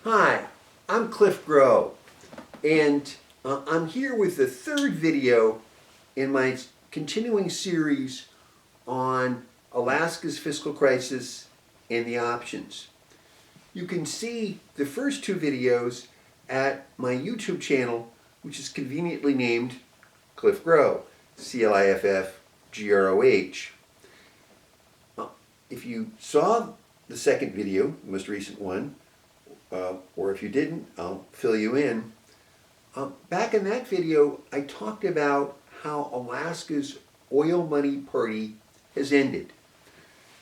Hi, I'm Cliff Grow, and I'm here with the third video in my continuing series on Alaska's fiscal crisis and the options. You can see the first two videos at my YouTube channel, which is conveniently named Cliff Grow, CLIFFGROH. If you saw the second video, the most recent one, or if you didn't, I'll fill you in. Back in that video, I talked about how Alaska's oil money party has ended.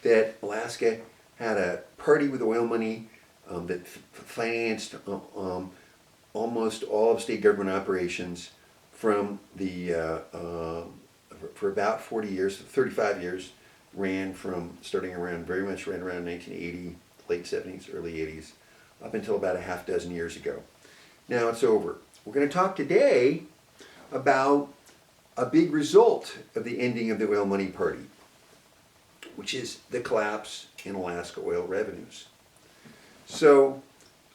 That Alaska had a party with oil money that financed almost all of state government operations from the for about 40 years, 35 years, starting around 1980, late 70s, early 80s, up until about a half dozen years ago. Now it's over. We're going to talk today about a big result of the ending of the oil money party, which is the collapse in Alaska oil revenues. So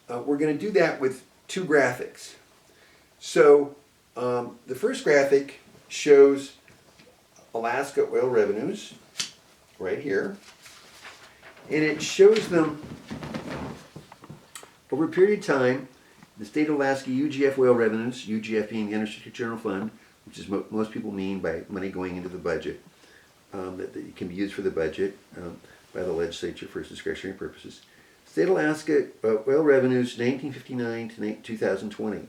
we're going to do that with two graphics. So the first graphic shows Alaska oil revenues right here, and it shows them over a period of time. The state of Alaska UGF oil revenues, UGF being the Unrestricted General Fund, which is what most people mean by money going into the budget, that can be used for the budget by the legislature for discretionary purposes. State of Alaska oil revenues 1959 to 2020.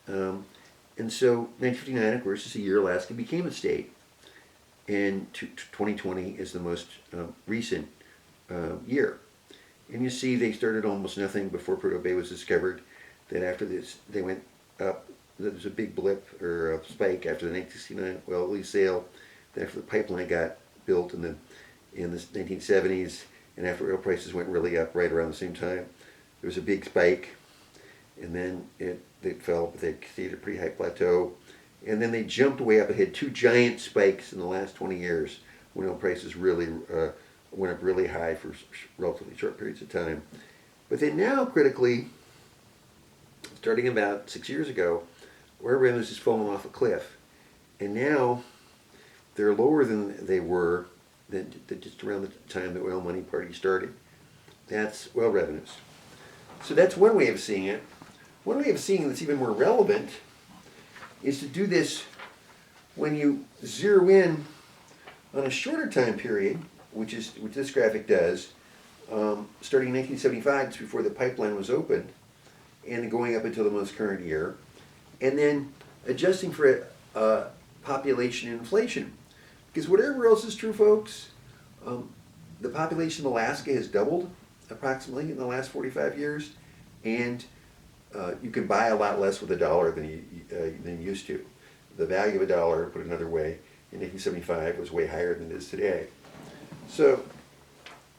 And so 1959, of course, is the year Alaska became a state. And 2020 is the most recent year. And you see they started almost nothing before Prudhoe Bay was discovered. Then after this, they went up. There was a big blip or a spike after the 1969 oil lease sale. Then after the pipeline got built in the 1970s, and after oil prices went really up right around the same time, there was a big spike, and then it fell, but they stayed at a pretty high plateau. And then they jumped way up. It had two giant spikes in the last 20 years when oil prices really went up really high for relatively short periods of time. But then now, critically, starting about 6 years ago, oil revenues has fallen off a cliff. And now they're lower than they were just around the time the oil money party started. That's oil revenues. So that's one way of seeing it. One way of seeing it that's even more relevant is to do this when you zero in on a shorter time period, which this graphic does, starting in 1975, just before the pipeline was opened, and going up until the most current year, and then adjusting for population and inflation. Because whatever else is true, folks, the population of Alaska has doubled approximately in the last 45 years, and you can buy a lot less with $1 than you used to. The value of $1, put another way, in 1975 was way higher than it is today. So,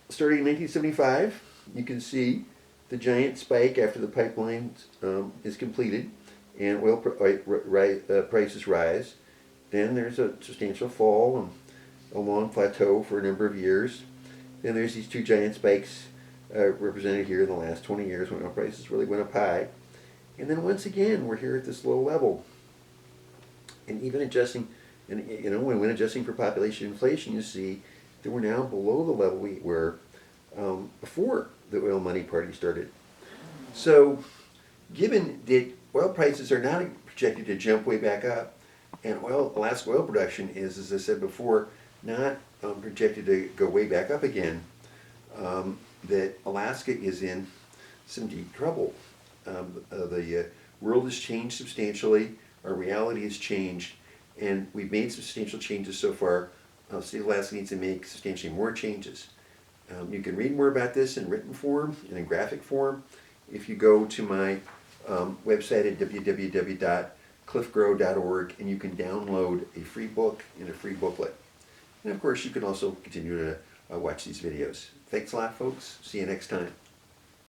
starting in 1975, you can see the giant spike after the pipeline is completed, and oil prices rise. Then there's a substantial fall and a long plateau for a number of years. Then there's these two giant spikes represented here in the last 20 years when oil prices really went up high. And then once again, we're here at this low level. And even adjusting, and when adjusting for population inflation, you see that we're now below the level we were before the oil money party started. So, given that oil prices are not projected to jump way back up, and Alaska oil production is, as I said before, not projected to go way back up again, that Alaska is in some deep trouble. The world has changed substantially, our reality has changed, and we've made substantial changes so far. The state of Alaska needs to make substantially more changes. You can read more about this in written form and in graphic form if you go to my website at www.cliffgrow.org, and you can download a free book and a free booklet. And of course, you can also continue to watch these videos. Thanks a lot, folks. See you next time.